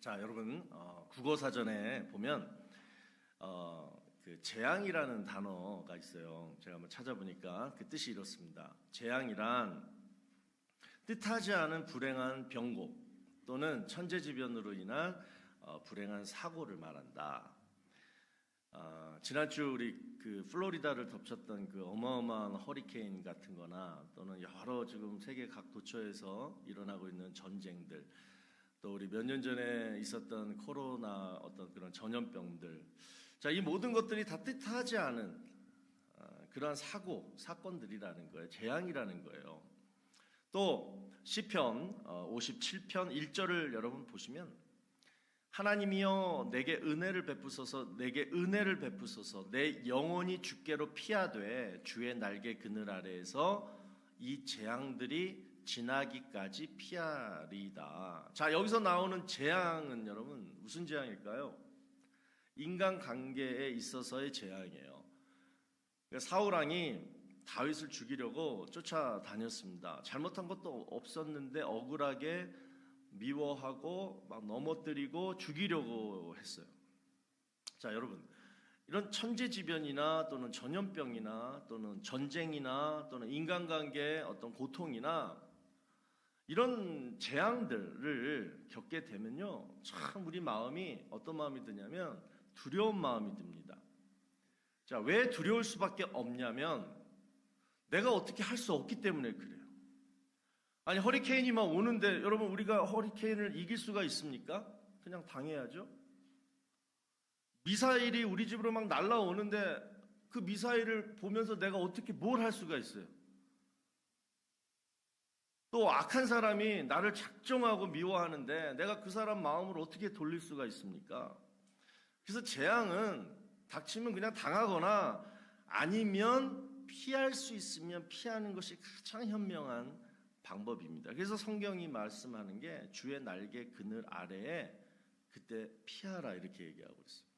자, 여러분, 국어 사전에 보면 그 재앙이라는 단어가 있어요. 제가 한번 찾아보니까 그 뜻이 이렇습니다. 재앙이란 뜻하지 않은 불행한 병고 또는 천재지변으로 인한 불행한 사고를 말한다. 지난주 우리 그 플로리다를 덮쳤던 그 어마어마한 허리케인 같은 거나 또는 여러 지금 세계 각 도처에서 일어나고 있는 전쟁들, 또 우리 몇 년 전에 있었던 코로나 어떤 그런 전염병들, 자, 이 모든 것들이 다 뜻하지 않은 그러한 사건들이라는 거예요. 재앙이라는 거예요. 또 시편 57편 1절을 여러분 보시면, 하나님이여 내게 은혜를 베푸소서, 내게 은혜를 베푸소서, 내 영혼이 주께로 피하되 주의 날개 그늘 아래에서 이 재앙들이 지나기까지 피하리이다. 자, 여기서 나오는 재앙은 여러분 무슨 재앙일까요? 인간관계에 있어서의 재앙이에요. 사울 왕이 다윗을 죽이려고 쫓아다녔습니다. 잘못한 것도 없었는데 억울하게 미워하고 막 넘어뜨리고 죽이려고 했어요. 자, 여러분, 이런 천재지변이나 또는 전염병이나 또는 전쟁이나 또는 인간관계의 어떤 고통이나 이런 재앙들을 겪게 되면요, 참 우리 마음이 어떤 마음이 드냐면 두려운 마음이 듭니다. 자, 왜 두려울 수밖에 없냐면 내가 어떻게 할 수 없기 때문에 그래요. 아니, 허리케인이 막 오는데 여러분, 우리가 허리케인을 이길 수가 있습니까? 그냥 당해야죠. 미사일이 우리 집으로 막 날라오는데 그 미사일을 보면서 내가 어떻게 뭘 할 수가 있어요? 또 악한 사람이 나를 작정하고 미워하는데 내가 그 사람 마음을 어떻게 돌릴 수가 있습니까? 그래서 재앙은 닥치면 그냥 당하거나 아니면 피할 수 있으면 피하는 것이 가장 현명한 방법입니다. 그래서 성경이 말씀하는 게 주의 날개 그늘 아래에 그때 피하라 이렇게 얘기하고 있어요.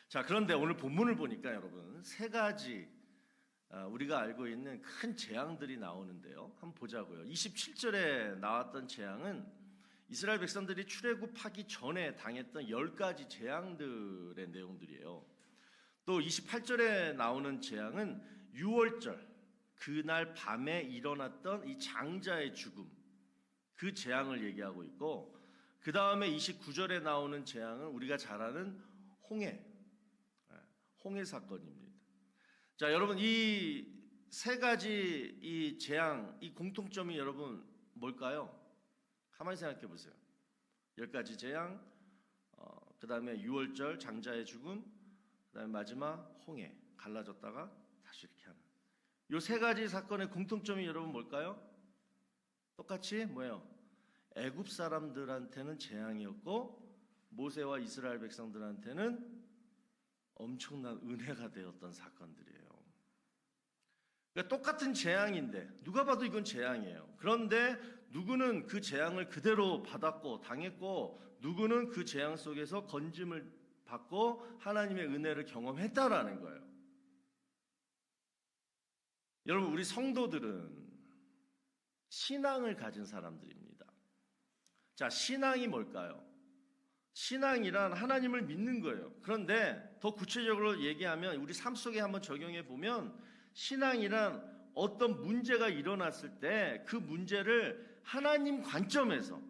자, 그런데 오늘 본문을 보니까 여러분 세 가지 우리가 알고 있는 큰 재앙들이 나오는데요. 한번 보자고요. 27절에 나왔던 재앙은 이스라엘 백성들이 출애굽하기 전에 당했던 10가지 재앙들의 내용들이에요. 또 28절에 나오는 재앙은 6월절 그날 밤에 일어났던 이 장자의 죽음, 그 재앙을 얘기하고 있고, 그 다음에 29절에 나오는 재앙은 우리가 잘 아는 홍해 사건입니다. 자, 여러분, 이 세 가지 이 재앙, 이 공통점이 여러분 뭘까요? 가만히 생각해 보세요. 10가지 재앙, 그 다음에 6월절 장자의 죽음, 그 다음에 마지막 홍해, 갈라졌다가 다시 이렇게 하는. 이 세 가지 사건의 공통점이 여러분 뭘까요? 똑같이 뭐예요? 애굽 사람들한테는 재앙이었고 모세와 이스라엘 백성들한테는 엄청난 은혜가 되었던 사건들이에요. 그러니까 똑같은 재앙인데 누가 봐도 이건 재앙이에요. 그런데 누구는 그 재앙을 그대로 받았고 당했고 누구는 그 재앙 속에서 건짐을 받고 하나님의 은혜를 경험했다라는 거예요. 여러분, 우리 성도들은 신앙을 가진 사람들입니다. 자, 신앙이 뭘까요? 신앙이란 하나님을 믿는 거예요. 그런데 더 구체적으로 얘기하면 우리 삶 속에 한번 적용해 보면 신앙이란 어떤 문제가 일어났을 때 그 문제를 하나님 관점에서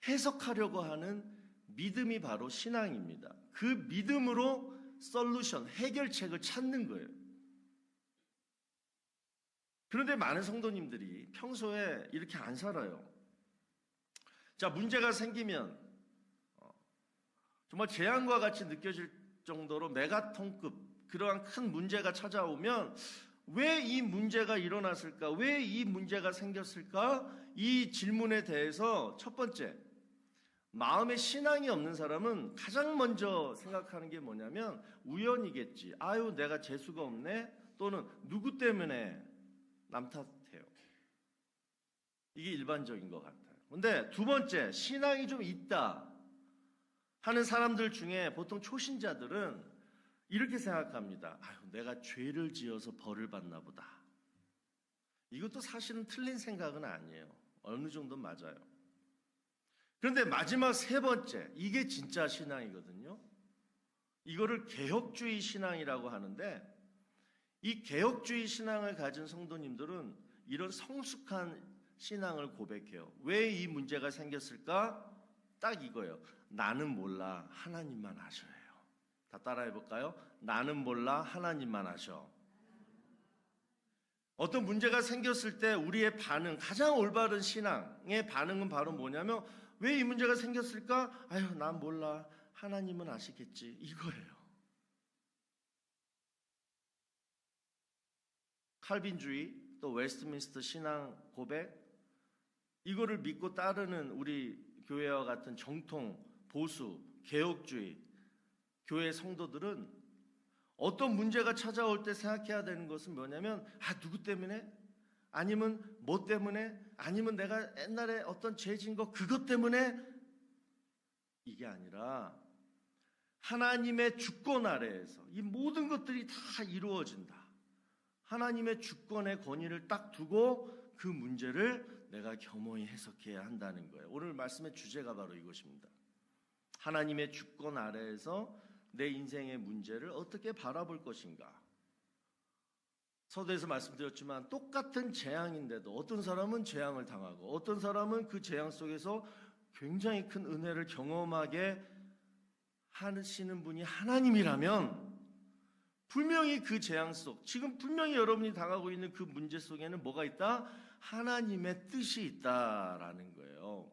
해석하려고 하는 믿음이 바로 신앙입니다. 그 믿음으로 솔루션, 해결책을 찾는 거예요. 그런데 많은 성도님들이 평소에 이렇게 안 살아요. 자, 문제가 생기면 정말 재앙과 같이 느껴질 정도로 메가톤급 그러한 큰 문제가 찾아오면 왜 이 문제가 일어났을까? 왜 이 문제가 생겼을까? 이 질문에 대해서 첫 번째, 마음에 신앙이 없는 사람은 가장 먼저 생각하는 게 뭐냐면 우연이겠지. 아유, 내가 재수가 없네. 또는 누구 때문에 남 탓해요. 이게 일반적인 것 같아요. 근데 두 번째, 신앙이 좀 있다 하는 사람들 중에 보통 초신자들은 이렇게 생각합니다. 아유, 내가 죄를 지어서 벌을 받나 보다. 이것도 사실은 틀린 생각은 아니에요. 어느 정도 맞아요. 그런데 마지막 세 번째, 이게 진짜 신앙이거든요. 이거를 개혁주의 신앙이라고 하는데, 이 개혁주의 신앙을 가진 성도님들은 이런 성숙한 신앙을 고백해요. 왜 이 문제가 생겼을까? 딱 이거예요. 나는 몰라, 하나님만 아셔요. 다 따라해 볼까요? 나는 몰라, 하나님만 아셔. 어떤 문제가 생겼을 때 우리의 반응, 가장 올바른 신앙의 반응은 바로 뭐냐면, 왜 이 문제가 생겼을까? 아유, 난 몰라, 하나님은 아시겠지, 이거예요. 칼빈주의, 또 웨스트민스터 신앙 고백, 이거를 믿고 따르는 우리 교회와 같은 정통, 보수, 개혁주의 교회 성도들은 어떤 문제가 찾아올 때 생각해야 되는 것은 뭐냐면, 누구 때문에? 아니면 뭐 때문에? 아니면 내가 옛날에 어떤 죄 지은 거 그것 때문에? 이게 아니라 하나님의 주권 아래에서 이 모든 것들이 다 이루어진다. 하나님의 주권의 권위를 딱 두고 그 문제를 내가 겸허히 해석해야 한다는 거예요. 오늘 말씀의 주제가 바로 이것입니다. 하나님의 주권 아래에서 내 인생의 문제를 어떻게 바라볼 것인가. 서두에서 말씀드렸지만 똑같은 재앙인데도 어떤 사람은 재앙을 당하고 어떤 사람은 그 재앙 속에서 굉장히 큰 은혜를 경험하게 하시는 분이 하나님이라면, 분명히 그 재앙 속, 지금 분명히 여러분이 당하고 있는 그 문제 속에는 뭐가 있다? 하나님의 뜻이 있다라는 거예요.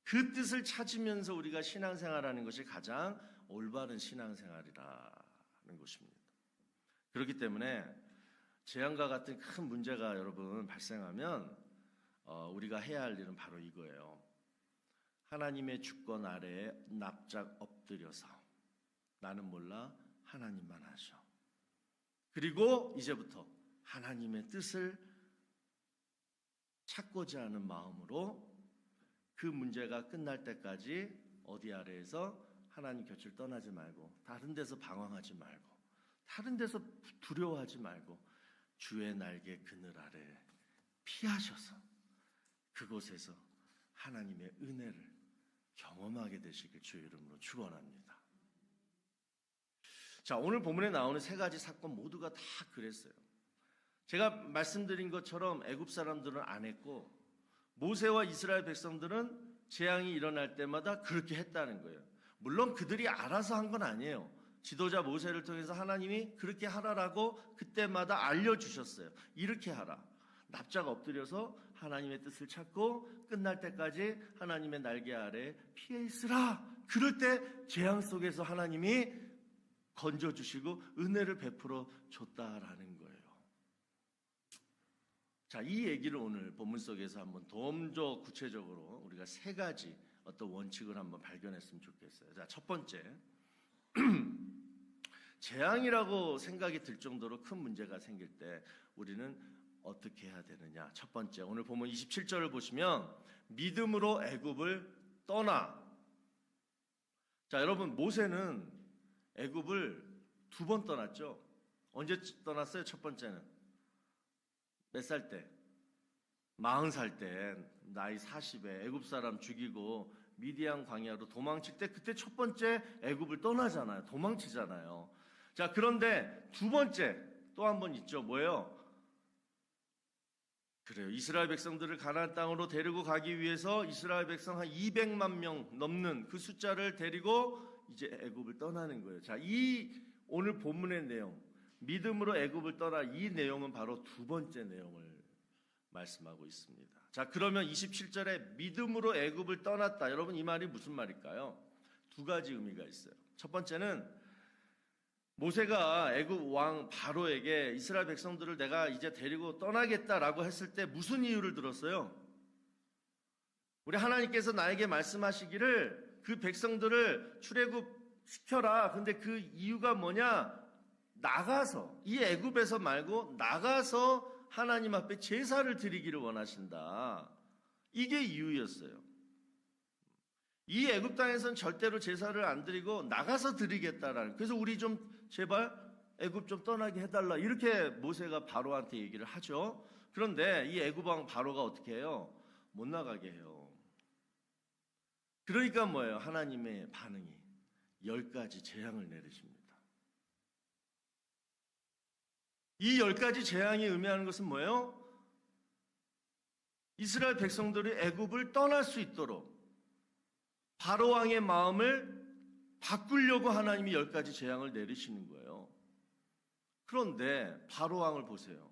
그 뜻을 찾으면서 우리가 신앙생활하는 것이 가장 올바른 신앙생활이라는 것입니다. 그렇기 때문에 재앙과 같은 큰 문제가 여러분 발생하면 우리가 해야 할 일은 바로 이거예요. 하나님의 주권 아래에 납작 엎드려서 나는 몰라, 하나님만 아셔. 그리고 이제부터 하나님의 뜻을 찾고자 하는 마음으로 그 문제가 끝날 때까지 어디 아래에서 하나님 곁을 떠나지 말고, 다른 데서 방황하지 말고, 다른 데서 두려워하지 말고 주의 날개 그늘 아래 피하셔서 그곳에서 하나님의 은혜를 경험하게 되시길 주의 이름으로 축원합니다. 자, 오늘 본문에 나오는 세 가지 사건 모두가 다 그랬어요. 제가 말씀드린 것처럼 애굽 사람들은 안 했고, 모세와 이스라엘 백성들은 재앙이 일어날 때마다 그렇게 했다는 거예요. 물론 그들이 알아서 한 건 아니에요. 지도자 모세를 통해서 하나님이 그렇게 하라라고 그때마다 알려주셨어요. 이렇게 하라. 납작 엎드려서 하나님의 뜻을 찾고 끝날 때까지 하나님의 날개 아래 피해 있으라. 그럴 때 재앙 속에서 하나님이 건져주시고 은혜를 베풀어 줬다라는 거예요. 자, 이 얘기를 오늘 본문 속에서 한번 좀 더 구체적으로 우리가 세 가지 어떤 원칙을 한번 발견했으면 좋겠어요. 자, 첫 번째, 재앙이라고 생각이 들 정도로 큰 문제가 생길 때 우리는 어떻게 해야 되느냐. 첫 번째, 오늘 본문 27절을 보시면 믿음으로 애굽을 떠나. 자, 여러분, 모세는 애굽을 2번 떠났죠. 언제 떠났어요? 첫 번째는 몇 살 때? 40살 때, 나이 40에 애굽 사람 죽이고 미디안 광야로 도망칠 때, 그때 첫 번째 애굽을 떠나잖아요. 도망치잖아요. 자, 그런데 두 번째 또 한 번 있죠. 뭐예요? 그래요. 이스라엘 백성들을 가나안 땅으로 데리고 가기 위해서 이스라엘 백성 한 200만 명 넘는 그 숫자를 데리고 이제 애굽을 떠나는 거예요. 자, 이 오늘 본문의 내용, 믿음으로 애굽을 떠나, 이 내용은 바로 두 번째 내용을 말씀하고 있습니다. 자, 그러면 27절에 믿음으로 애굽을 떠났다. 여러분, 이 말이 무슨 말일까요? 두 가지 의미가 있어요. 첫 번째는 모세가 애굽 왕 바로에게 이스라엘 백성들을 내가 이제 데리고 떠나겠다라고 했을 때 무슨 이유를 들었어요? 우리 하나님께서 나에게 말씀하시기를 그 백성들을 출애굽시켜라. 근데 그 이유가 뭐냐? 나가서, 이 애굽에서 말고 나가서 하나님 앞에 제사를 드리기를 원하신다. 이게 이유였어요. 이 애굽 땅에서는 절대로 제사를 안 드리고 나가서 드리겠다라는. 그래서 우리 좀 제발 애굽 좀 떠나게 해달라. 이렇게 모세가 바로한테 얘기를 하죠. 그런데 이 애굽 왕 바로가 어떻게 해요? 못 나가게 해요. 그러니까 뭐예요? 하나님의 반응이 10가지 재앙을 내리십니다. 이 10가지 재앙이 의미하는 것은 뭐예요? 이스라엘 백성들이 애굽을 떠날 수 있도록 바로 왕의 마음을 바꾸려고 하나님이 10가지 재앙을 내리시는 거예요. 그런데 바로 왕을 보세요.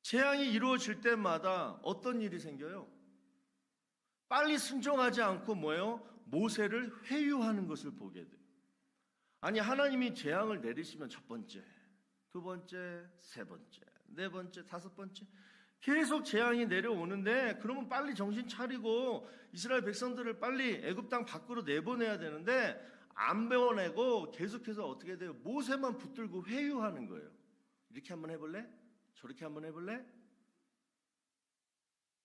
재앙이 이루어질 때마다 어떤 일이 생겨요? 빨리 순종하지 않고 뭐예요? 모세를 회유하는 것을 보게 돼요. 아니, 하나님이 재앙을 내리시면 첫 번째, 두 번째, 세 번째, 네 번째, 다섯 번째 계속 재앙이 내려오는데, 그러면 빨리 정신 차리고 이스라엘 백성들을 빨리 애굽 땅 밖으로 내보내야 되는데 안 배워내고 계속해서 어떻게 돼요? 모세만 붙들고 회유하는 거예요. 이렇게 한번 해볼래? 저렇게 한번 해볼래?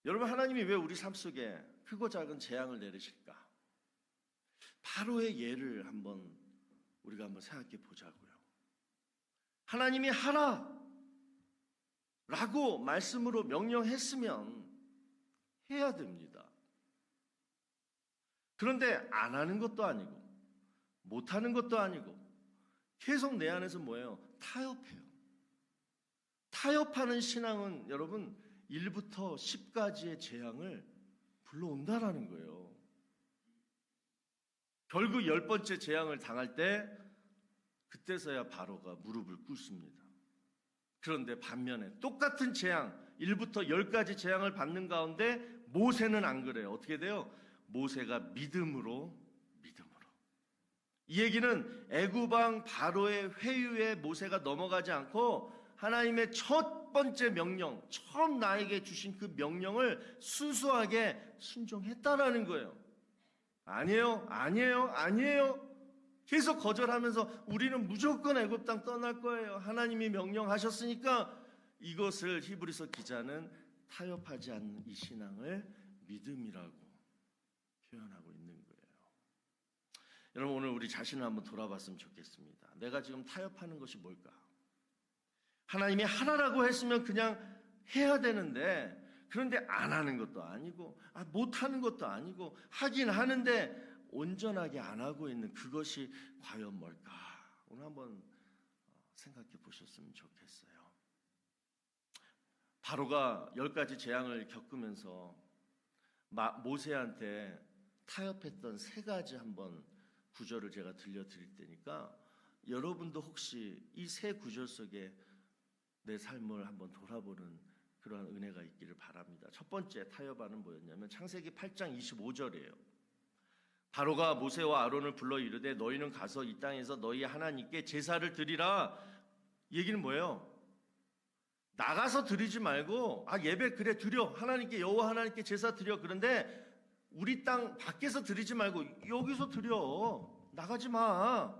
여러분, 하나님이 왜 우리 삶 속에 크고 작은 재앙을 내리실까? 바로의 예를 우리가 한번 생각해 보자고요. 하나님이 하라 라고 말씀으로 명령했으면 해야 됩니다. 그런데 안 하는 것도 아니고 못하는 것도 아니고 계속 내 안에서 뭐예요? 타협해요. 타협하는 신앙은 여러분 1부터 10까지의 재앙을 불러온다라는 거예요. 결국 10번째 재앙을 당할 때 그때서야 바로가 무릎을 꿇습니다. 그런데 반면에 똑같은 재앙 1부터 10까지 재앙을 받는 가운데 모세는 안 그래요. 어떻게 돼요? 모세가 믿음으로. 이 얘기는 애굽 왕 바로의 회유에 모세가 넘어가지 않고 하나님의 첫 번째 명령, 처음 나에게 주신 그 명령을 순수하게 순종했다라는 거예요. 아니에요. 계속 거절하면서 우리는 무조건 애굽 땅 떠날 거예요. 하나님이 명령하셨으니까. 이것을 히브리서 기자는 타협하지 않는 이 신앙을 믿음이라고 표현하고 있는 거예요. 여러분, 오늘 우리 자신을 한번 돌아봤으면 좋겠습니다. 내가 지금 타협하는 것이 뭘까? 하나님이 하라라고 했으면 그냥 해야 되는데, 그런데 안 하는 것도 아니고 못하는 것도 아니고 하긴 하는데 온전하게 안 하고 있는 그것이 과연 뭘까? 오늘 한번 생각해 보셨으면 좋겠어요. 바로가 10가지 재앙을 겪으면서 모세한테 타협했던 3가지 한번 구절을 제가 들려드릴 테니까 여러분도 혹시 이 3 구절 속에 내 삶을 한번 돌아보는 그러한 은혜가 있기를 바랍니다. 첫 번째 타협하는 뭐였냐면 창세기 8장 25절이에요. 바로가 모세와 아론을 불러 이르되 너희는 가서 이 땅에서 너희 하나님께 제사를 드리라. 이 얘기는 뭐예요? 나가서 드리지 말고 예배 그래 드려. 하나님께 여호와 하나님께 제사 드려. 그런데 우리 땅 밖에서 드리지 말고 여기서 드려. 나가지 마.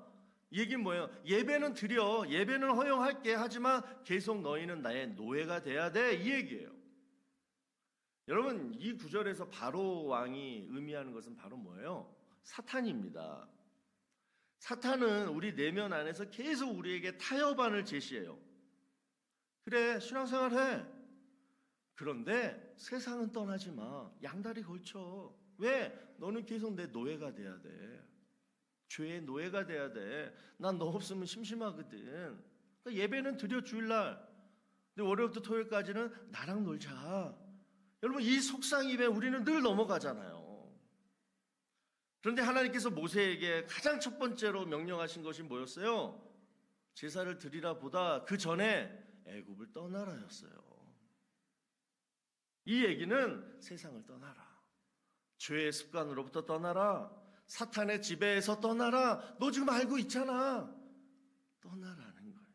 이 얘기는 뭐예요? 예배는 드려. 예배는 허용할게. 하지만 계속 너희는 나의 노예가 돼야 돼. 이 얘기예요. 여러분, 이 구절에서 바로 왕이 의미하는 것은 바로 뭐예요? 사탄입니다. 사탄은 우리 내면 안에서 계속 우리에게 타협안을 제시해요. 그래, 신앙생활 해. 그런데 세상은 떠나지 마. 양다리 걸쳐. 왜? 너는 계속 내 노예가 돼야 돼. 죄의 노예가 돼야 돼. 난 너 없으면 심심하거든. 그러니까 예배는 드려 주일날. 근데 월요일부터 토요일까지는 나랑 놀자. 여러분, 이 속상임에 우리는 늘 넘어가잖아요. 그런데 하나님께서 모세에게 가장 첫 번째로 명령하신 것이 뭐였어요? 제사를 드리라 보다 그 전에 애굽을 떠나라였어요. 이 얘기는 세상을 떠나라. 죄의 습관으로부터 떠나라. 사탄의 지배에서 떠나라. 너 지금 알고 있잖아. 떠나라는 거예요.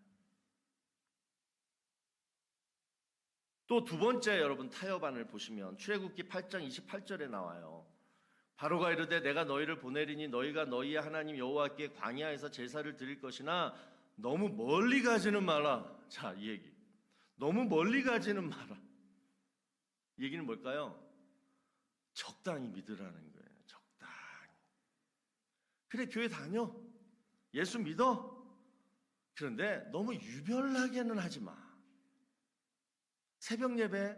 또 두 번째 여러분 타협안을 보시면 출애굽기 8장 28절에 나와요. 바로가 이르되 내가 너희를 보내리니 너희가 너희의 하나님 여호와께 광야에서 제사를 드릴 것이나 너무 멀리 가지는 마라. 자, 이 얘기. 너무 멀리 가지는 마라. 이 얘기는 뭘까요? 적당히 믿으라는 거예요. 적당히. 그래, 교회 다녀. 예수 믿어. 그런데 너무 유별나게는 하지 마. 새벽 예배,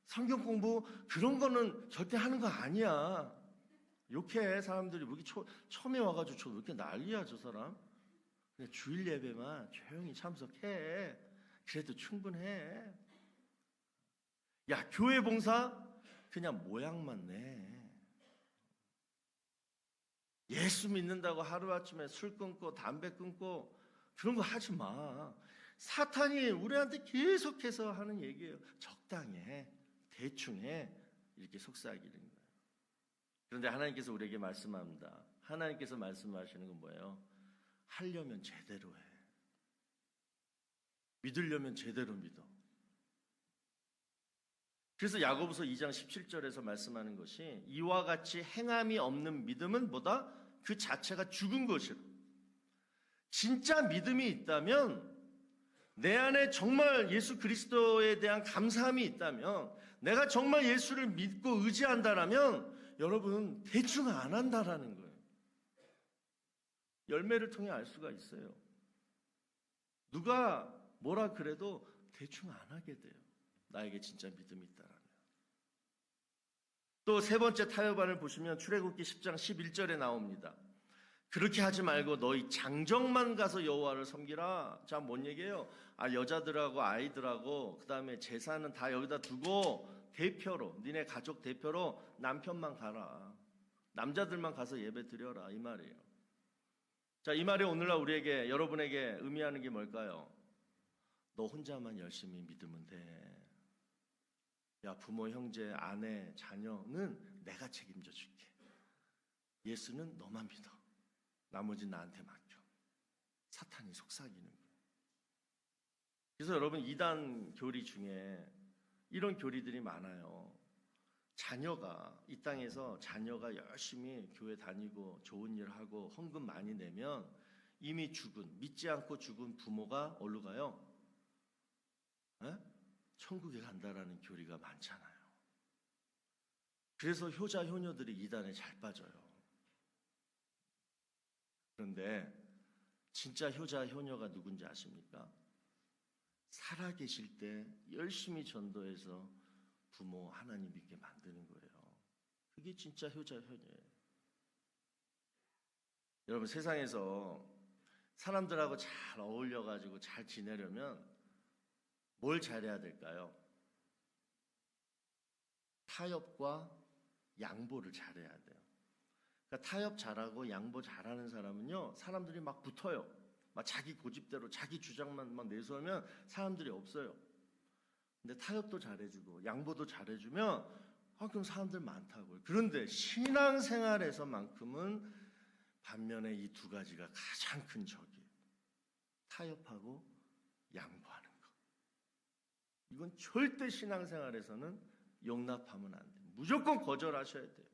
성경 공부 그런 거는 절대 하는 거 아니야. 욕해 사람들이. 왜 이렇게 처음에 와가지고 저 왜 이렇게 난리야 저 사람. 그냥 주일 예배만 조용히 참석해. 그래도 충분해. 야, 교회 봉사 그냥 모양만 내. 예수 믿는다고 하루아침에 술 끊고 담배 끊고 그런 거 하지 마. 사탄이 우리한테 계속해서 하는 얘기예요. 적당히 해. 대충 해. 이렇게 속삭이는 거예요. 그런데 하나님께서 우리에게 말씀합니다. 하나님께서 말씀하시는 건 뭐예요? 하려면 제대로 해. 믿으려면 제대로 믿어. 그래서 야고보서 2장 17절에서 말씀하는 것이 이와 같이 행함이 없는 믿음은 뭐다? 그 자체가 죽은 것이라. 진짜 믿음이 있다면, 내 안에 정말 예수 그리스도에 대한 감사함이 있다면, 내가 정말 예수를 믿고 의지한다라면 여러분 대충 안 한다라는 거예요. 열매를 통해 알 수가 있어요. 누가 뭐라 그래도 대충 안 하게 돼요. 나에게 진짜 믿음이 있다라면. 또 세 번째 타협안을 보시면 출애굽기 10장 11절에 나옵니다. 그렇게 하지 말고 너희 장정만 가서 여호와를 섬기라. 자, 뭔 얘기예요? 여자들하고 아이들하고 그 다음에 재산은 다 여기다 두고 대표로, 니네 가족 대표로 남편만 가라. 남자들만 가서 예배 드려라. 이 말이에요. 자, 이 말이 오늘날 우리에게, 여러분에게 의미하는 게 뭘까요? 너 혼자만 열심히 믿으면 돼. 야, 부모, 형제, 아내, 자녀는 내가 책임져 줄게. 예수는 너만 믿어. 나머지는 나한테 맡겨. 사탄이 속삭이는 거예요. 그래서 여러분, 이단 교리 중에 이런 교리들이 많아요. 자녀가, 이 땅에서 자녀가 열심히 교회 다니고 좋은 일 하고 헌금 많이 내면 이미 죽은, 믿지 않고 죽은 부모가 어디로 가요? 천국에 간다라는 교리가 많잖아요. 그래서 효자, 효녀들이 이단에 잘 빠져요. 그런데 진짜 효자, 효녀가 누군지 아십니까? 살아계실 때 열심히 전도해서 부모 하나님 믿게 만드는 거예요. 그게 진짜 효자, 효녀예요. 여러분, 세상에서 사람들하고 잘 어울려가지고 잘 지내려면 뭘 잘해야 될까요? 타협과 양보를 잘해야 돼요. 그러니까 타협 잘하고 양보 잘하는 사람은요, 사람들이 막 붙어요. 막 자기 고집대로 자기 주장만 막 내세우면 사람들이 없어요. 근데 타협도 잘해주고 양보도 잘해주면 그럼 사람들 많다고요. 그런데 신앙생활에서만큼은 반면에 이 두 가지가 가장 큰 적이에요. 타협하고 양보하는 것. 이건 절대 신앙생활에서는 용납하면 안 돼요. 무조건 거절하셔야 돼요.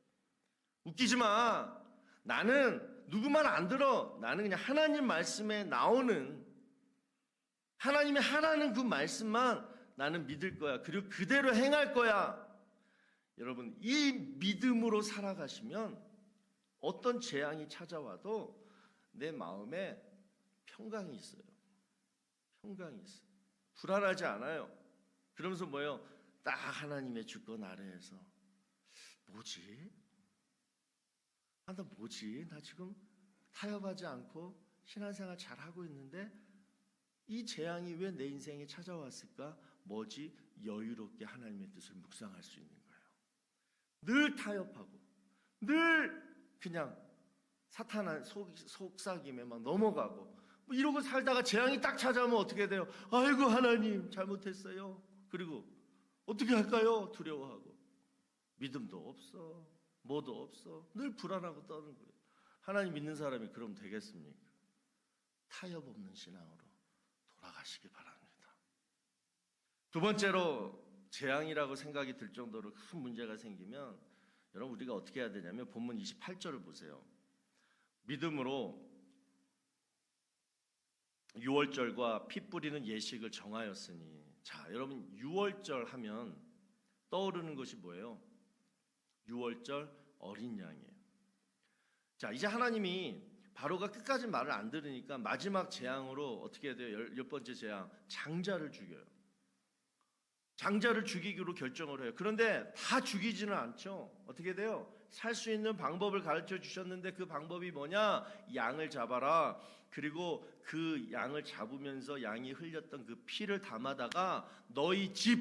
웃기지 마. 나는 누구 말 안 들어. 나는 그냥 하나님 말씀에 나오는, 하나님이 하라는 그 말씀만 나는 믿을 거야. 그리고 그대로 행할 거야. 여러분, 이 믿음으로 살아가시면 어떤 재앙이 찾아와도 내 마음에 평강이 있어요. 평강이 있어요. 불안하지 않아요. 그러면서 뭐예요? 딱 하나님의 주권 아래에서 뭐지? 나 뭐지? 나 지금 타협하지 않고 신앙생활 잘하고 있는데 이 재앙이 왜 내 인생에 찾아왔을까? 뭐지? 여유롭게 하나님의 뜻을 묵상할 수 있는 거예요. 늘 타협하고 늘 그냥 사탄한 속삭임에 막 넘어가고 뭐 이러고 살다가 재앙이 딱 찾아오면 어떻게 돼요? 아이고 하나님 잘못했어요. 그리고 어떻게 할까요? 두려워하고 믿음도 없어. 뭐도 없어. 늘 불안하고 떠는 거예요. 하나님 믿는 사람이 그럼 되겠습니까? 타협 없는 신앙으로 돌아가시기 바랍니다. 두 번째로 재앙이라고 생각이 들 정도로 큰 문제가 생기면 여러분 우리가 어떻게 해야 되냐면 본문 28절을 보세요. 믿음으로 유월절과 피 뿌리는 예식을 정하였으니. 자, 여러분 유월절 하면 떠오르는 것이 뭐예요? 유월절 어린 양이에요. 자, 이제 하나님이 바로가 끝까지 말을 안 들으니까 마지막 재앙으로 어떻게 해야 돼요? 열 번째 재앙, 장자를 죽여요. 장자를 죽이기로 결정을 해요. 그런데 다 죽이지는 않죠. 어떻게 돼요? 살 수 있는 방법을 가르쳐 주셨는데 그 방법이 뭐냐? 양을 잡아라. 그리고 그 양을 잡으면서 양이 흘렸던 그 피를 담아다가 너희 집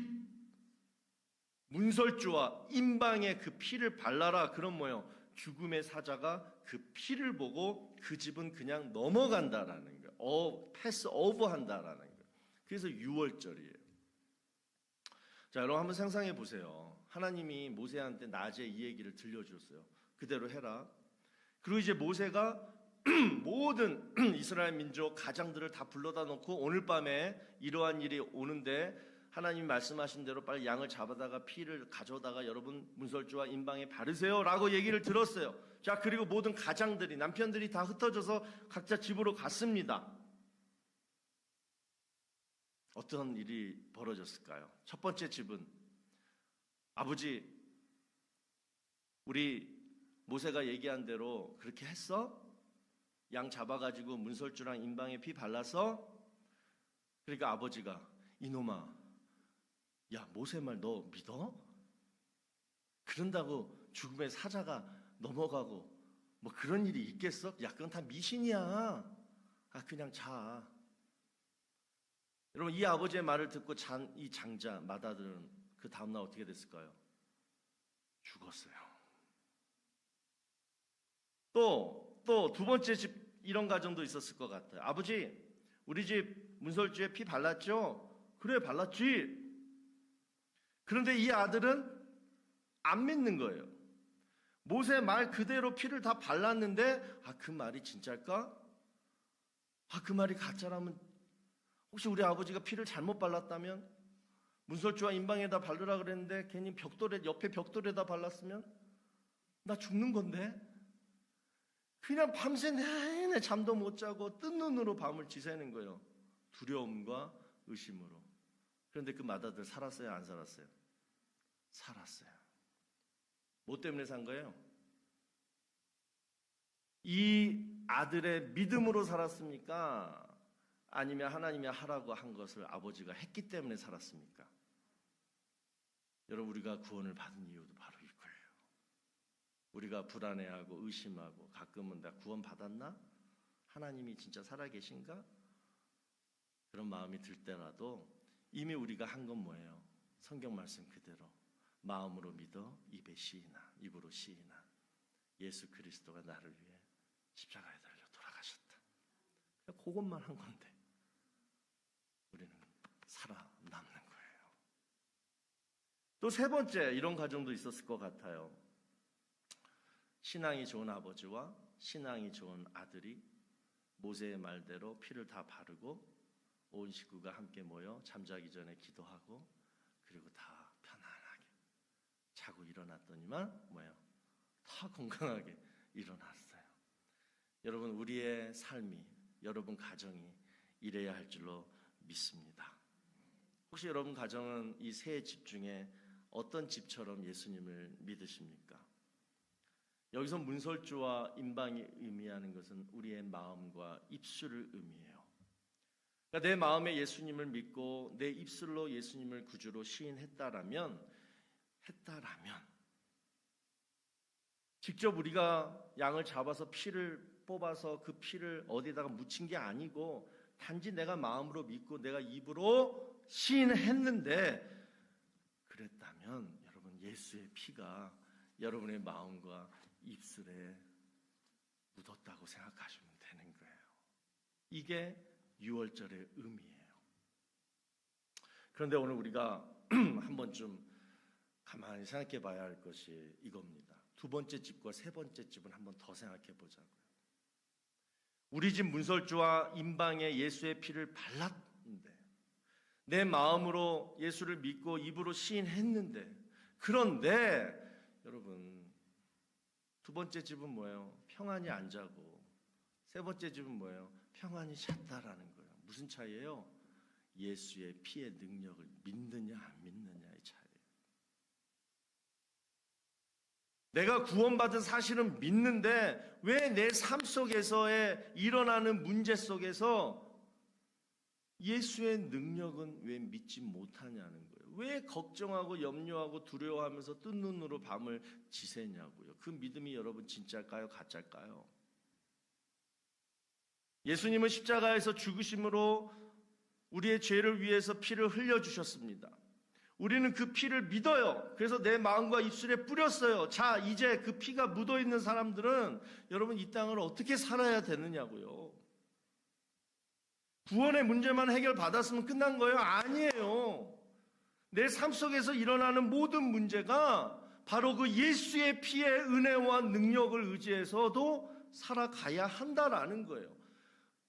문설주와 임방에 그 피를 발라라. 그럼 뭐예요? 죽음의 사자가 그 피를 보고 그 집은 그냥 넘어간다라는 거예요. 패스 오버 한다라는 거예요. 그래서 유월절이에요. 자, 여러분 한번 상상해 보세요. 하나님이 모세한테 낮에 이 얘기를 들려주었어요. 그대로 해라. 그리고 이제 모세가 모든 이스라엘 민족 가장들을 다 불러다 놓고 오늘 밤에 이러한 일이 오는데 하나님이 말씀하신 대로 빨리 양을 잡아다가 피를 가져다가 여러분 문설주와 임방에 바르세요 라고 얘기를 들었어요. 자, 그리고 모든 가장들이, 남편들이 다 흩어져서 각자 집으로 갔습니다. 어떤 일이 벌어졌을까요? 첫 번째 집은 아버지, 우리 모세가 얘기한 대로 그렇게 했어? 양 잡아가지고 문설주랑 임방에 피 발라서? 그러니까 아버지가 이놈아, 야, 모세 말 너 믿어? 그런다고 죽음의 사자가 넘어가고 뭐 그런 일이 있겠어? 야, 그건 다 미신이야. 아, 그냥 자. 여러분, 이 아버지의 말을 듣고 이 장자 마다들은 그 다음날 어떻게 됐을까요? 죽었어요. 또 두 번째 집 이런 가정도 있었을 것 같아요. 아버지, 우리 집 문설주에 피 발랐죠? 그래, 발랐지. 그런데 이 아들은 안 믿는 거예요. 모세 말 그대로 피를 다 발랐는데 그 말이 진짜일까? 그 말이 가짜라면 혹시 우리 아버지가 피를 잘못 발랐다면? 문설주와 임방에다 바르라 그랬는데 괜히 옆에 벽돌에다 발랐으면 나 죽는 건데? 그냥 밤새 내내 잠도 못 자고 뜬 눈으로 밤을 지새는 거예요. 두려움과 의심으로. 그런데 그 마다들 살았어요, 안 살았어요? 살았어요. 뭐 때문에 산 거예요? 이 아들의 믿음으로 살았습니까? 아니면 하나님이 하라고 한 것을 아버지가 했기 때문에 살았습니까? 여러분, 우리가 구원을 받은 이유도 바로 이거예요. 우리가 불안해하고 의심하고 가끔은 나 구원 받았나? 하나님이 진짜 살아계신가? 그런 마음이 들 때라도 이미 우리가 한 건 뭐예요? 성경 말씀 그대로 마음으로 믿어 입에 시이나 입으로 시이나 예수 그리스도가 나를 위해 십자가에 달려 돌아가셨다. 그것만 한 건데 우리는 살아남는 거예요. 또 세 번째 이런 가정도 있었을 것 같아요. 신앙이 좋은 아버지와 신앙이 좋은 아들이 모세의 말대로 피를 다 바르고 온 식구가 함께 모여 잠자기 전에 기도하고 그리고 다 편안하게 자고 일어났더니만 뭐예요? 다 건강하게 일어났어요. 여러분, 우리의 삶이, 여러분 가정이 이래야 할 줄로 믿습니다. 혹시 여러분 가정은 이 세 집 중에 어떤 집처럼 예수님을 믿으십니까? 여기서 문설주와 임방이 의미하는 것은 우리의 마음과 입술을 의미해요. 그러니까 내 마음에 예수님을 믿고 내 입술로 예수님을 구주로 시인했다라면 직접 우리가 양을 잡아서 피를 뽑아서 그 피를 어디다가 묻힌 게 아니고 단지 내가 마음으로 믿고 내가 입으로 시인했는데 그랬다면 여러분, 예수의 피가 여러분의 마음과 입술에 묻었다고 생각하시면 되는 거예요. 이게 유월절의 의미예요. 그런데 오늘 우리가 한 번쯤 가만히 생각해 봐야 할 것이 이겁니다. 두 번째 집과 세 번째 집은 한 번 더 생각해 보자고요. 우리 집 문설주와 임방에 예수의 피를 발랐는데 내 마음으로 예수를 믿고 입으로 시인했는데 그런데 여러분, 두 번째 집은 뭐예요? 평안히 안 자고 세 번째 집은 뭐예요? 평안히 잤다라는 거예요. 무슨 차이예요? 예수의 피의 능력을 믿느냐 안 믿느냐의 차이예요. 내가 구원받은 사실은 믿는데 왜 내 삶 속에서의 일어나는 문제 속에서 예수의 능력은 왜 믿지 못하냐는 거예요. 왜 걱정하고 염려하고 두려워하면서 뜬 눈으로 밤을 지새냐고요. 그 믿음이 여러분 진짜일까요? 가짜일까요? 예수님은 십자가에서 죽으심으로 우리의 죄를 위해서 피를 흘려주셨습니다. 우리는 그 피를 믿어요. 그래서 내 마음과 입술에 뿌렸어요. 자, 이제 그 피가 묻어있는 사람들은 여러분 이 땅을 어떻게 살아야 되느냐고요. 구원의 문제만 해결받았으면 끝난 거예요? 아니에요. 내 삶 속에서 일어나는 모든 문제가 바로 그 예수의 피의 은혜와 능력을 의지해서도 살아가야 한다라는 거예요.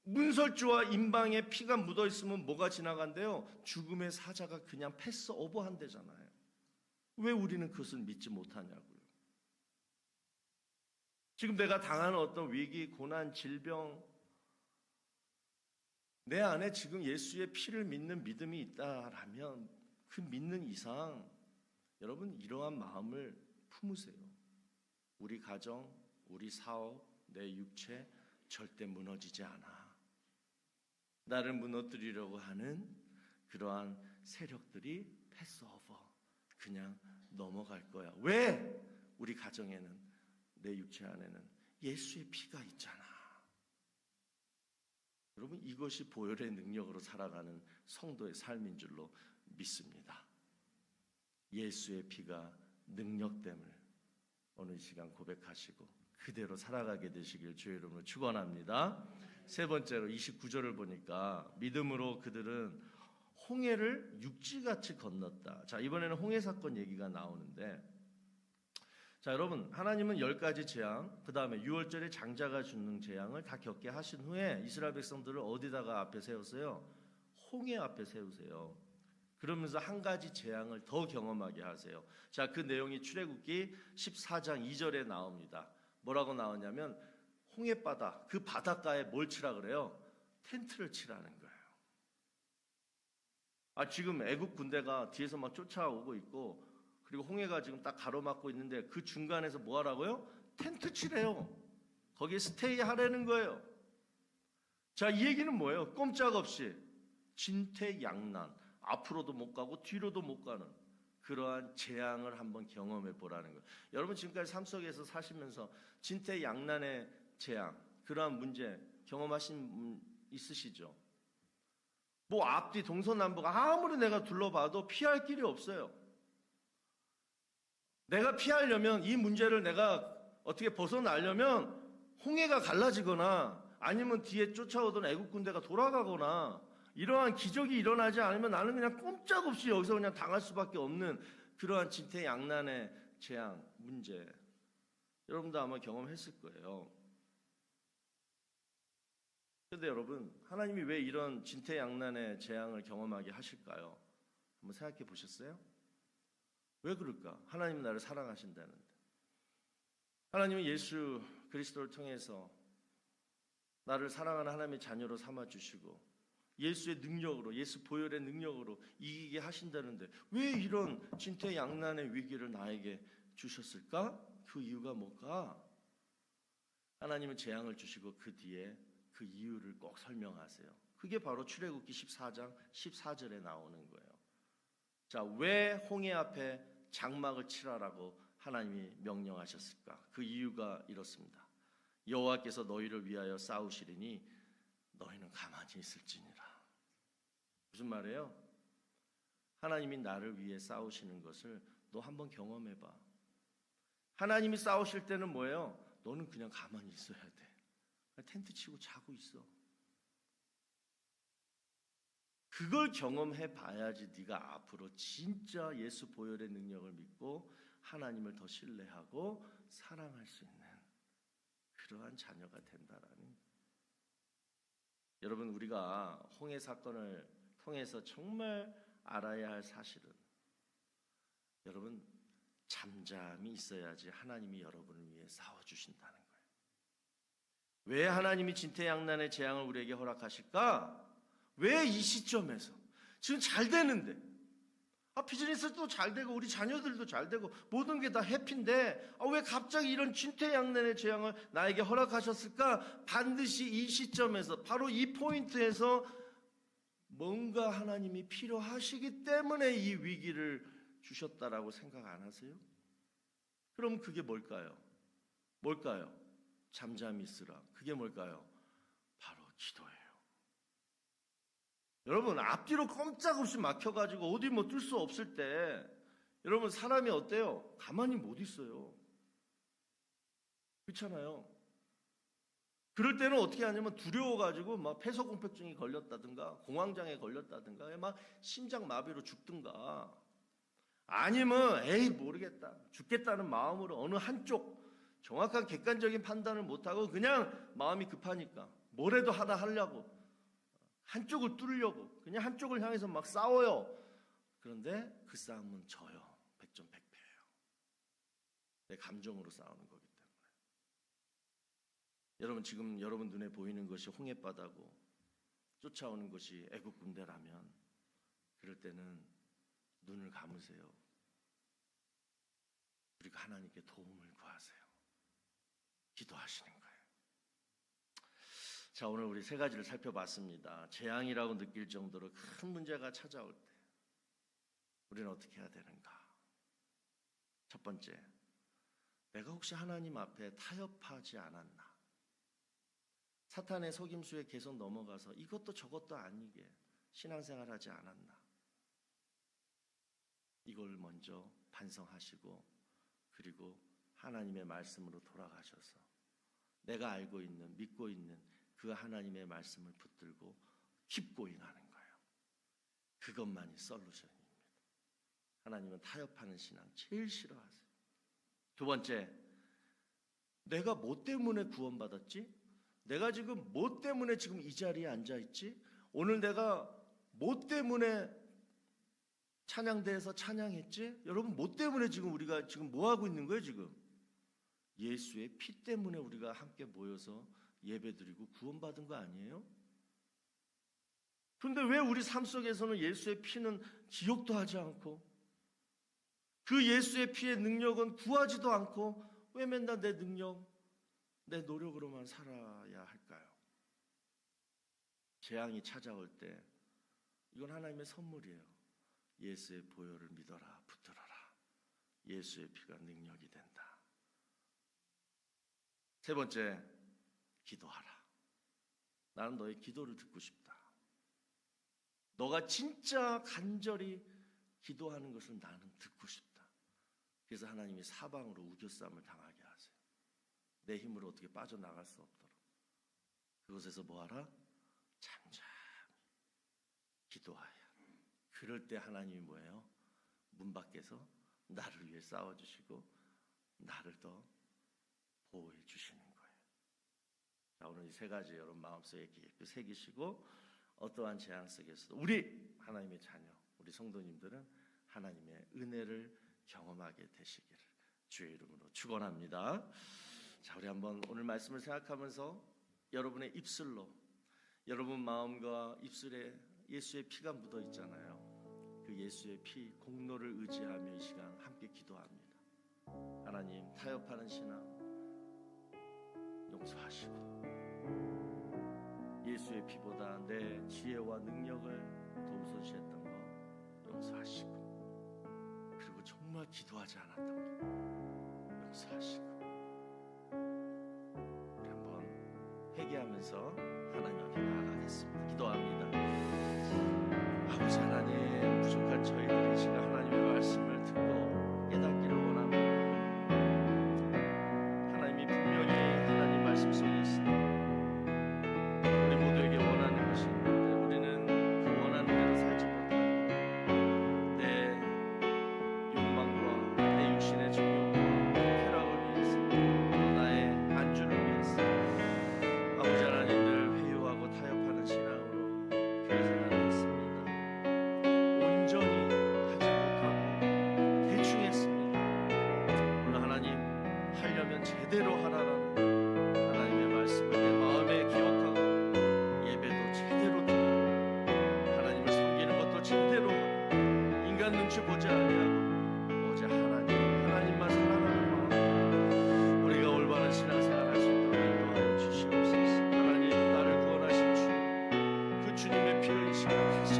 문설주와 임방에 피가 묻어있으면 뭐가 지나간대요? 죽음의 사자가 그냥 패스 오버 한대잖아요. 왜 우리는 그것을 믿지 못하냐고요. 지금 내가 당하는 어떤 위기, 고난, 질병, 내 안에 지금 예수의 피를 믿는 믿음이 있다라면 그 믿는 이상 여러분 이러한 마음을 품으세요. 우리 가정, 우리 사업, 내 육체 절대 무너지지 않아. 나를 무너뜨리려고 하는 그러한 세력들이 패스오버 그냥 넘어갈 거야. 왜? 우리 가정에는 내 육체 안에는 예수의 피가 있잖아. 여러분 이것이 보혈의 능력으로 살아가는 성도의 삶인 줄로 믿습니다. 예수의 피가 능력됨을 오늘 시간 고백하시고 그대로 살아가게 되시길 주의 이름으로 축원합니다. 세 번째로 29절을 보니까 믿음으로 그들은 홍해를 육지같이 건넜다. 자, 이번에는 홍해 사건 얘기가 나오는데, 자, 여러분 하나님은 10가지 재앙, 그 다음에 6월절에 장자가 죽는 재앙을 다 겪게 하신 후에 이스라엘 백성들을 어디다가 앞에 세웠어요? 홍해 앞에 세우세요. 그러면서 한 가지 재앙을 더 경험하게 하세요. 자, 그 내용이 출애굽기 14장 2절에 나옵니다. 뭐라고 나오냐면 홍해바다, 그 바닷가에 뭘 치라 그래요? 텐트를 치라는 거예요. 지금 애국 군대가 뒤에서 막 쫓아오고 있고, 그리고 홍해가 지금 딱 가로막고 있는데 그 중간에서 뭐 하라고요? 텐트 치래요. 거기에 스테이 하라는 거예요. 자, 이 얘기는 뭐예요? 꼼짝없이 진퇴양난, 앞으로도 못 가고 뒤로도 못 가는 그러한 재앙을 한번 경험해 보라는 거예요. 여러분 지금까지 삶 속에서 사시면서 진퇴양난의 재앙, 그러한 문제 경험하신 분 있으시죠? 뭐 앞뒤 동서남북 아무리 내가 둘러봐도 피할 길이 없어요. 내가 피하려면 이 문제를 내가 어떻게 벗어나려면 홍해가 갈라지거나 아니면 뒤에 쫓아오던 애국 군대가 돌아가거나 이러한 기적이 일어나지 않으면 나는 그냥 꼼짝없이 여기서 그냥 당할 수밖에 없는 그러한 진퇴양난의 재앙, 문제 여러분도 아마 경험했을 거예요. 그런데 여러분 하나님이 왜 이런 진퇴양난의 재앙을 경험하게 하실까요? 한번 생각해 보셨어요? 왜 그럴까? 하나님은 나를 사랑하신다는데, 하나님은 예수 그리스도를 통해서 나를 사랑하는 하나님의 자녀로 삼아주시고 예수의 능력으로, 예수 보혈의 능력으로 이기게 하신다는데 왜 이런 진퇴양난의 위기를 나에게 주셨을까? 그 이유가 뭘까? 하나님은 재앙을 주시고 그 뒤에 그 이유를 꼭 설명하세요. 그게 바로 출애굽기 14장 14절에 나오는 거예요. 자, 왜 홍해 앞에 장막을 치라라고 하나님이 명령하셨을까? 그 이유가 이렇습니다. 여호와께서 너희를 위하여 싸우시리니 너희는 가만히 있을지니라. 무슨 말이에요? 하나님이 나를 위해 싸우시는 것을 너 한번 경험해봐. 하나님이 싸우실 때는 뭐예요? 너는 그냥 가만히 있어야 돼. 텐트 치고 자고 있어. 그걸 경험해 봐야지 네가 앞으로 진짜 예수 보혈의 능력을 믿고 하나님을 더 신뢰하고 사랑할 수 있는 그러한 자녀가 된다라는. 여러분 우리가 홍해 사건을 통해서 정말 알아야 할 사실은, 여러분 잠잠히 있어야지 하나님이 여러분을 위해 싸워주신다는 거예요. 왜 하나님이 진퇴양난의 재앙을 우리에게 허락하실까? 왜 이 시점에서? 지금 잘 되는데, 비즈니스도 잘 되고 우리 자녀들도 잘 되고 모든 게 다 해피인데 왜 갑자기 이런 진퇴양난의 재앙을 나에게 허락하셨을까? 반드시 이 시점에서, 바로 이 포인트에서 뭔가 하나님이 필요하시기 때문에 이 위기를 주셨다라고 생각 안 하세요? 그럼 그게 뭘까요? 뭘까요? 잠잠히 있으라. 그게 뭘까요? 바로 기도예요. 여러분, 앞뒤로 꼼짝없이 막혀가지고 어디 뭐 뜰 수 없을 때 여러분, 사람이 어때요? 가만히 못 있어요. 그렇잖아요. 그럴 때는 어떻게 하냐면 두려워가지고 막 폐소공포증이 걸렸다든가 공황장애 걸렸다든가 막 심장마비로 죽든가, 아니면 에이 모르겠다 죽겠다는 마음으로 어느 한쪽 정확한 객관적인 판단을 못하고 그냥 마음이 급하니까 뭐라도 하다 하려고 한쪽을 뚫으려고 그냥 한쪽을 향해서 막 싸워요. 그런데 그 싸움은 져요. 백전백패예요. 내 감정으로 싸우는 거기 때문에. 여러분, 지금 여러분 눈에 보이는 것이 홍해바다고 쫓아오는 것이 애국 군대라면 그럴 때는 눈을 감으세요. 그리고 하나님께 도움을 구하세요. 기도하시는 거예요. 자, 오늘 우리 세 가지를 살펴봤습니다. 재앙이라고 느낄 정도로 큰 문제가 찾아올 때 우리는 어떻게 해야 되는가? 첫 번째, 내가 혹시 하나님 앞에 타협하지 않았나? 사탄의 속임수에 계속 넘어가서 이것도 저것도 아니게 신앙생활하지 않았나? 이걸 먼저 반성하시고 그리고 하나님의 말씀으로 돌아가셔서 내가 알고 있는, 믿고 있는 그 하나님의 말씀을 붙들고 킵고잉하는 거예요. 그것만이 솔루션입니다. 하나님은 타협하는 신앙 제일 싫어하세요. 두 번째, 내가 뭐 때문에 구원받았지? 내가 지금 뭐 때문에 지금 이 자리에 앉아있지? 오늘 내가 뭐 때문에 찬양대에서 찬양했지? 여러분, 뭐 때문에 지금 우리가 지금 뭐 하고 있는 거예요 지금? 예수의 피 때문에 우리가 함께 모여서 예배드리고 구원받은 거 아니에요? 그런데 왜 우리 삶 속에서는 예수의 피는 기억도 하지 않고 그 예수의 피의 능력은 구하지도 않고 왜 맨날 내 능력, 내 노력으로만 살아야 할까요? 재앙이 찾아올 때 이건 하나님의 선물이에요. 예수의 보혈을 믿어라, 붙들어라. 예수의 피가 능력이 된다. 세 번째, 기도하라. 나는 너의 기도를 듣고 싶다. 너가 진짜 간절히 기도하는 것을 나는 듣고 싶다. 그래서 하나님이 사방으로 우겨쌈을 당하게 하세요. 내 힘으로 어떻게 빠져나갈 수 없도록. 그곳에서 뭐하라? 잠잠히 기도하여. 그럴 때 하나님이 뭐예요? 문 밖에서 나를 위해 싸워주시고 나를 더 보호해 주시는 거예요. 자, 오늘 이 세 가지 여러분 마음속에 깊이 새기시고 어떠한 재앙 속에서도 우리 하나님의 자녀, 우리 성도님들은 하나님의 은혜를 경험하게 되시기를 주의 이름으로 축원합니다. 자, 우리 한번 오늘 말씀을 생각하면서 여러분의 입술로, 여러분 마음과 입술에 예수의 피가 묻어 있잖아요. 그 예수의 피 공로를 의지하며 이 시간 함께 기도합니다. 하나님, 타협하는 신앙 용서하시고 예수의 피보다 내 지혜와 능력을 더 우선시했던 거 용서하시고 그리고 정말 기도하지 않았던 거 용서하시고 우리 한번 회개하면서 하나님 앞에 나아가겠습니다. 기도합니다. 아버지 하나님, 부족한 저희들이 이 시간 하나님의 말씀을 듣고 깨닫기를 원합니다. 하나님이 분명히 하나님 말씀 속에 있습니다. 우리 모두에게 원하는 것이 있는데 우리는 그 원하는 대로 살지 못하고 내 욕망과 내 육신의 정욕과 쾌락을 위해서 또 나의 안주를 위해서 아버지 하나님들 회유하고 타협하는 신앙으로 교회 생활을 했습니다. 온전히 하지 못하고 대충 했습니다. 오늘 하나님, 하려면 제대로 하라는 하나님의 말씀을 내 마음에 기억하고 예배도 제대로 드리고 하나님을 섬기는 것도 제대로 하고 인간 눈치 보지 아니하고 오직 하나님만 사랑하는 마음, 우리가 올바른 신앙생활 할 수 있도록 인도하여 주시옵소서. 하나님, 나를 구원하신 주님, 그 주님의 피를 이 시간 다시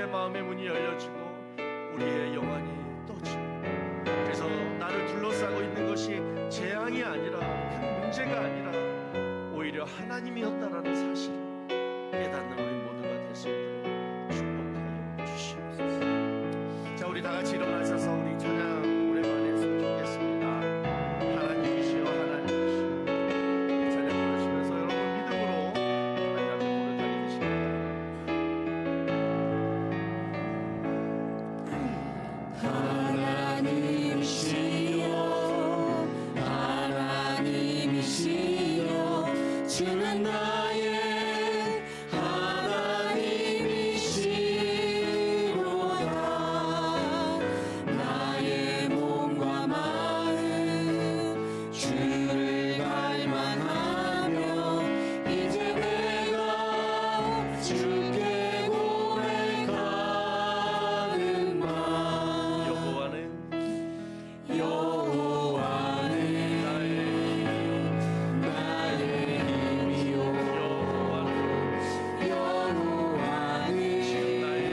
우리의 마음의 문이 열려지고 우리의 영안이 떠지고, 그래서 나를 둘러싸고 있는 것이 재앙이 아니라, 큰 문제가 아니라 오히려 하나님이었다라는 사실을 깨닫는 우리 모두가 될 수 있도록 축복하여 주시옵소서. 자, 우리 다 같이 일어나셔서 우리 찬양 오랜만에 했으면 좋겠습니다. 하나님이시여 하나님이시여. 이 찬양 부르시면서 여러분 믿음으로 하나님 앞에 고백하게 되십니다. 하나님이시여 하나님이시여 주는 나의 하나님이시로다. 나의 몸과 마음 주를 갈망하며 이제 내가 주께 고백하는 말. 여호와는 나의 힘이요 여호와는 나의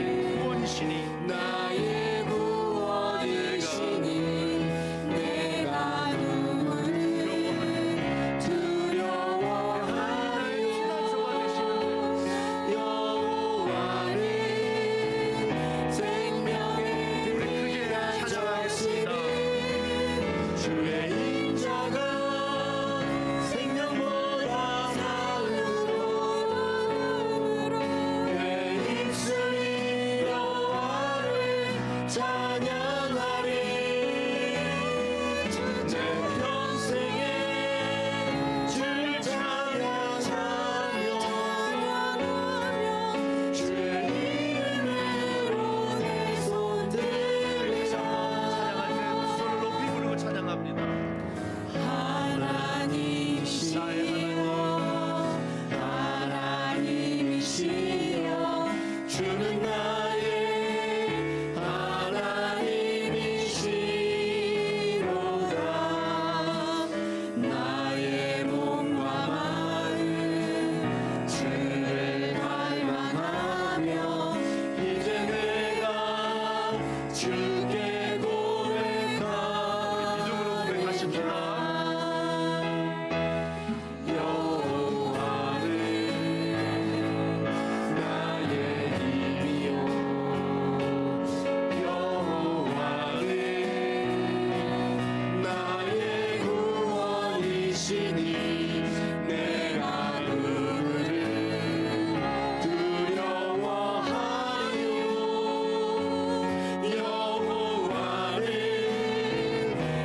구원이시니 나의 구원이시니 내가 누구를 두려워하리요. 여호와는 생명의 피난처시니 주의 인자가 생명보다 나으므로 내 입술이 여호와를 찬양하리. 내 평생에 주를 찬양하며 주의 이름으로 내 손 들며 찬양할 때 손을 높이 부르고 찬양합니다. 하나님이시여 하나님이시여 주는 나의 하나님이시로다. 나의 몸과 마음 주를 갈망하며 이제 내가 주께 믿음으로 고백하십니다. 여호와는 나의 힘이요 여호와는 나의 구원이시니 내가 그를 두려워하리요. 여호와는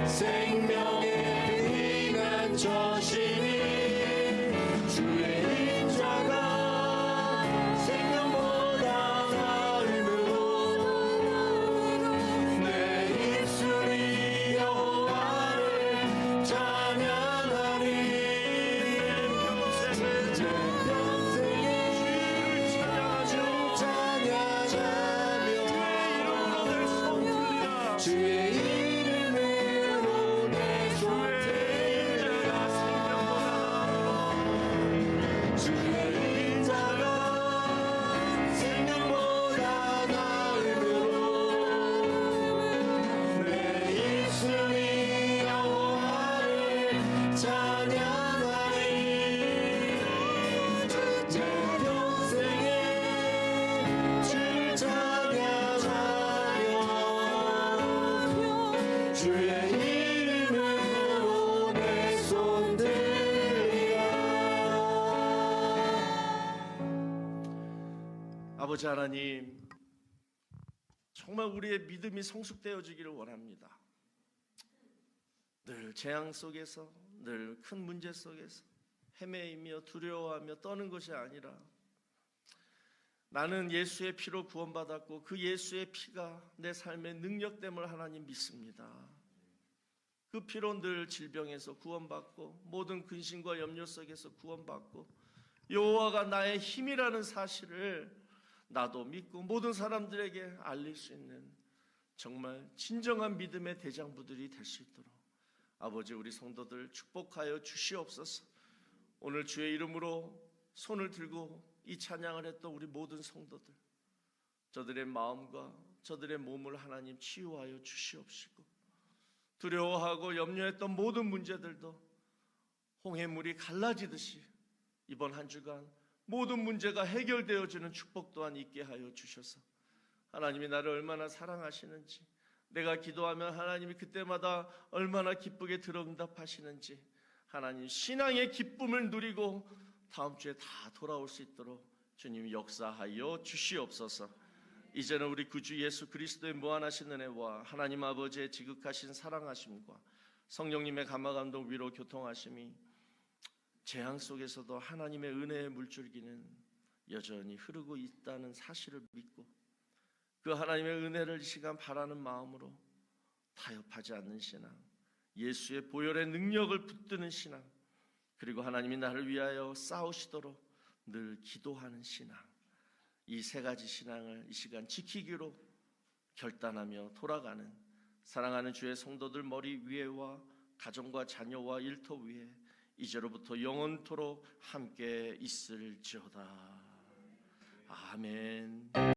생명의 피난처시니 주의 인자가 생명보다 나으므로 내 입술이 여호와를 찬양하리. 내 평생에 주를 찬양하며 주의 이름으로 내 손 들라. 주의 인자가 생명보다 나으므로 내 입술이 여호와를 찬양하리. 내 평생에 주를 찬양하며 주의 이름으로 내 손 들리라. 아버지 하나님, 정말 우리의 믿음이 성숙되어지기를 원합니다. 늘 재앙 속에서, 늘 큰 문제 속에서 헤매이며 두려워하며 떠는 것이 아니라, 나는 예수의 피로 구원받았고 그 예수의 피가 내 삶의 능력됨을 하나님 믿습니다. 그 피로 늘 질병에서 구원받고 모든 근심과 염려 속에서 구원받고 여호와가 나의 힘이라는 사실을 나도 믿고 모든 사람들에게 알릴 수 있는 정말 진정한 믿음의 대장부들이 될 수 있도록 아버지 우리 성도들 축복하여 주시옵소서. 오늘 주의 이름으로 손을 들고 이 찬양을 했던 우리 모든 성도들 저들의 마음과 저들의 몸을 하나님 치유하여 주시옵시고, 두려워하고 염려했던 모든 문제들도 홍해물이 갈라지듯이 이번 한 주간 모든 문제가 해결되어지는 축복 또한 있게 하여 주셔서, 하나님이 나를 얼마나 사랑하시는지, 내가 기도하면 하나님이 그때마다 얼마나 기쁘게 들어응답하시는지, 하나님 신앙의 기쁨을 누리고 다음 주에 다 돌아올 수 있도록 주님 역사하여 주시옵소서. 이제는 우리 구주 예수 그리스도의 무한하신 은혜와 하나님 아버지의 지극하신 사랑하심과 성령님의 감화감동 위로 교통하심이 재앙 속에서도 하나님의 은혜의 물줄기는 여전히 흐르고 있다는 사실을 믿고, 그 하나님의 은혜를 이 시간 바라는 마음으로 타협하지 않는 신앙, 예수의 보혈의 능력을 붙드는 신앙, 그리고 하나님이 나를 위하여 싸우시도록 늘 기도하는 신앙, 이 세 가지 신앙을 이 시간 지키기로 결단하며 돌아가는 사랑하는 주의 성도들 머리 위에와 가정과 자녀와 일터 위에 이제로부터 영원토록 함께 있을지어다. 아멘.